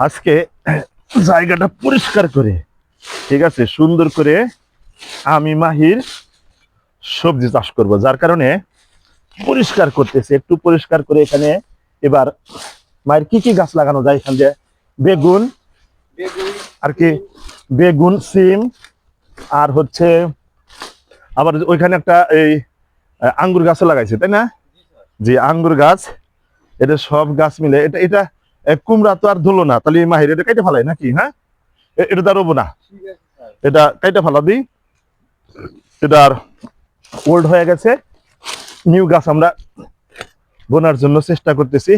আজকে জায়গাটা পরিষ্কার করে, ঠিক আছে, সুন্দর করে আমি মাহির সবজি চাষ করব, যার কারণে পরিষ্কার করতেছে। একটু পরিষ্কার করে এখানে এবার মায়ের কি কি গাছ লাগানো যায় এখান দিয়ে? বেগুন, আর কি, বেগুন, সিম, আর হচ্ছে আবার ওইখানে একটা এই আঙ্গুর গাছও লাগাইছে, তাই না? জি, আঙ্গুর গাছ। এটা সব গাছ মিলে এটা এটা কুমড়া তো আর ধুলো না, তাহলে মাহির এটা কেটে ফেলাই নাকি? হ্যাঁ, এটা তো রবো না, এটা কেটে ফেলাবি। এটা আর ওল্ড হয়ে গেছে, নিউ গাছ আমরা বোনার জন্য চেষ্টা করতেছি।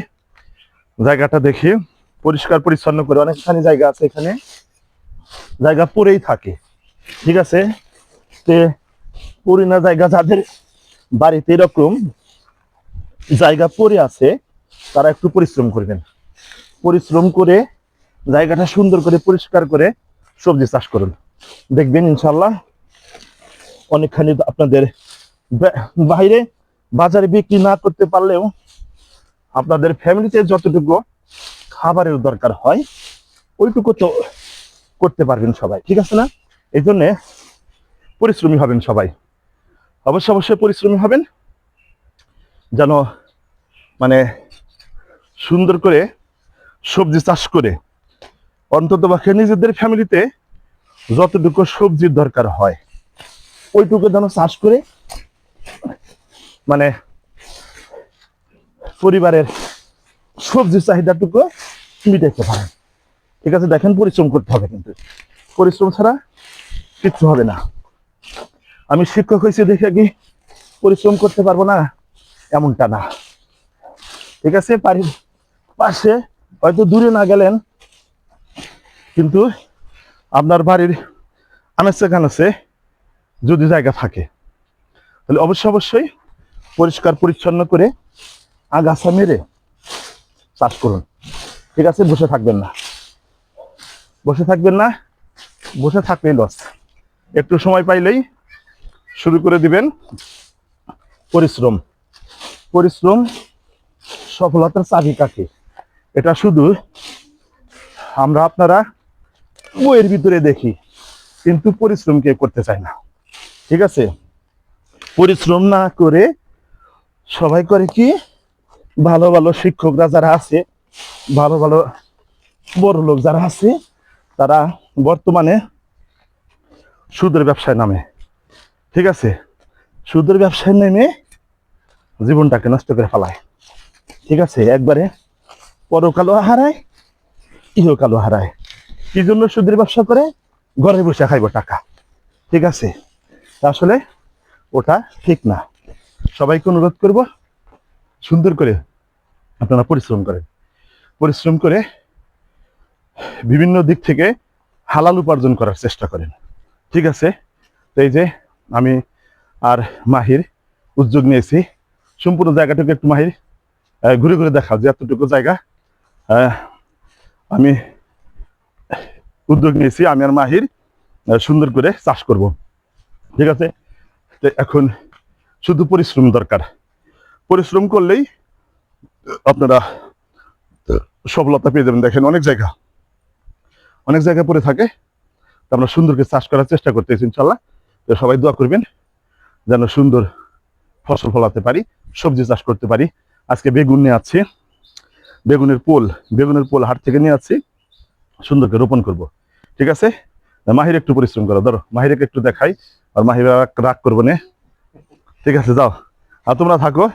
জায়গাটা দেখি পরিষ্কার পরিচ্ছন্ন করে, অনেকখানি জায়গা আছে এখানে, জায়গা পড়েই থাকে, ঠিক আছে। তে পড়ি না জায়গা, যাদের বাড়িতে এরকম জায়গা পড়ে আছে তারা একটু পরিশ্রম করবেন, পরিশ্রম করে জায়গাটা সুন্দর করে পরিষ্কার করে সবজি চাষ করুন, দেখবেন ইনশাল্লাহ অনেকখানি আপনাদের বাইরে বাজারে বিক্রি না করতে পারলেও আপনাদের ফ্যামিলিতে যতটুকু খাবারের দরকার হয় ওইটুকু তো করতে পারবেন সবাই, ঠিক আছে না? এই জন্যে পরিশ্রমী হবেন সবাই, অবশ্যই অবশ্যই পরিশ্রমী হবেন, যেন মানে সুন্দর করে সবজি চাষ করে অন্তত পক্ষে নিজেদের ফ্যামিলিতে যতটুকু সবজির দরকার হয় ওইটুকু যেন চাষ করে মানে পরিবারের সবজির চাহিদাটুকু মিটাইতে পারেন, ঠিক আছে। দেখেন পরিশ্রম করতে হবে, কিন্তু পরিশ্রম ছাড়া কিচ্ছু হবে না। আমি শিক্ষক হয়েছি দেখে কি পরিশ্রম করতে পারবো না এমনটা না, ঠিক আছে। বাড়ির পাশে হয়তো দূরে না গেলেন, কিন্তু আপনার বাড়ির আনাচে কানাচে যদি জায়গা থাকে তাহলে অবশ্যই অবশ্যই পরিষ্কার পরিচ্ছন্ন করে আগাছা মেরে চাষ করুন, ঠিক আছে। বসে থাকবেন না, বসে থাকবেন না, বসে থাকলেই লস। একটু সময় পাইলেই শুরু করে দিবেন পরিশ্রম। পরিশ্রম সফলতার চাবিকাঠি, এটা শুধু আমরা আপনারা বইয়ের ভিতরে দেখি, কিন্তু পরিশ্রম কেউ করতে চায় না, ঠিক আছে। পরিশ্রম না করে সবাই করে কি, ভালো ভালো শিক্ষকরা যারা আছে, ভালো ভালো বড় লোক যারা আছে, তারা বর্তমানে সুদের ব্যবসায় নামে, ঠিক আছে। সুদের ব্যবসায় নেমে জীবনটাকে নষ্ট করে ফেলায়, ঠিক আছে। একবারে পরকালও হারায়, ইহকালও হারায়। কি জন্য সুদের ব্যবসা করে? ঘরে বসে খাইব টাকা, ঠিক আছে। আসলে ওটা ঠিক না। সবাইকে অনুরোধ করব সুন্দর করে আপনারা পরিশ্রম করেন, পরিশ্রম করে বিভিন্ন দিক থেকে হালাল উপার্জন করার চেষ্টা করেন, ঠিক আছে। তো এই যে আমি আর মাহির উদ্যোগ নিয়েছি, সম্পূর্ণ জায়গাটুকু একটু মাহির ঘুরে ঘুরে দেখাও যে এতটুকু জায়গা আমি উদ্যোগ নিয়েছি, আমি আর মাহির সুন্দর করে চাষ করব, ঠিক আছে। তো এখন শুধু পরিশ্রম দরকার, পরিশ্রম করলেই আপনারা সফলতা পেয়ে যাবেন। দেখেন অনেক জায়গা পড়ে থাকে, আমরা সুন্দর করে চাষ করার চেষ্টা করতেছি ইনশাল্লাহ। তো সবাই দোয়া করবেন যেন সুন্দর ফসল ফলাতে পারি, সবজি চাষ করতে পারি। আজকে বেগুন নিয়ে আসছি, বেগুনের পোল হাট থেকে নিয়ে আসছি, সুন্দর করে রোপণ করব, ঠিক আছে। মাহির একটু পরিশ্রম করো, ধরো মাহিরকে একটু দেখাই, আর মাহির রাগ করবো না, ঠিক আছে। যাও, আর তোমরা থাকো,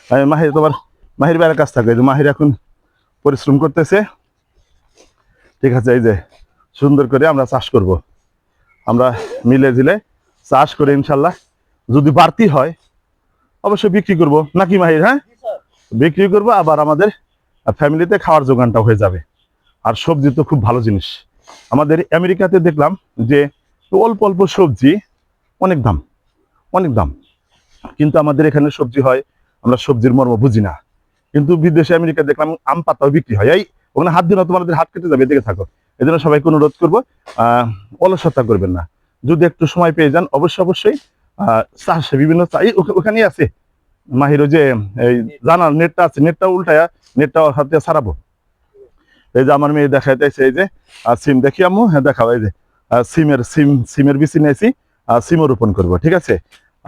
আমি মাহির তোমার মাহির বাইরের কাজ থাকবে। মাহির এখন পরিশ্রম করতেছে, ঠিক আছে। এই যে সুন্দর করে আমরা চাষ করব, আমরা মিলে ঝিলে চাষ করে ইনশাল্লাহ যদি বাড়তি হয় অবশ্যই বিক্রি করব, নাকি মাহির? হ্যাঁ, বিক্রি করব, আবার আমাদের ফ্যামিলিতে খাওয়ার যোগানটা হয়ে যাবে। আর সবজি তো খুব ভালো জিনিস। আমাদের আমেরিকাতে দেখলাম যে অল্প অল্প সবজি অনেক দাম, অনেক দাম, কিন্তু আমাদের এখানে সবজি হয়, আমরা সবজির মর্ম বুঝি না। কিন্তু বিদেশে আমেরিকা দেখলাম আম পাতাও বিক্রি হয়, এই ওখানে হাত দিন তোমাদের হাত কেটে যাবে, দেখে থাকো। এই জন্য সবাইকে অনুরোধ করবো অলসতা করবেন না, যদি একটু সময় পেয়ে যান অবশ্যই অবশ্যই চাষে বিভিন্ন ওখানেই আছে মাহির, যে এই জানার নেটটা আছে, নেটটা উল্টায়া নেটটা হাতে ছাড়াবো, এই যে আমার মেয়ে দেখাইতেছে, এই যে সিম দেখি আম্মু, হ্যাঁ দেখাও, এই যে সিমের বিচি নিয়েছি, সিমও রোপণ করবো, ঠিক আছে।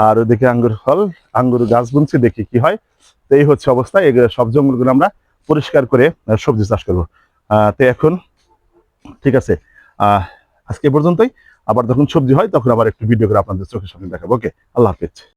আর ওদিকে আঙ্গুর ফল, আঙ্গুর গাছ বুনছি, দেখি কি হয়। তো এই হচ্ছে অবস্থা, এই সব জঙ্গলগুলো আমরা পরিষ্কার করে সবজি চাষ করবো। তো এখন ঠিক আছে, আজকে এ পর্যন্তই। আবার যখন সবজি হয় তখন আবার একটু ভিডিও করে আপনাদের চোখের সামনে দেখাবো। ওকে, আল্লাহ হাফেজ।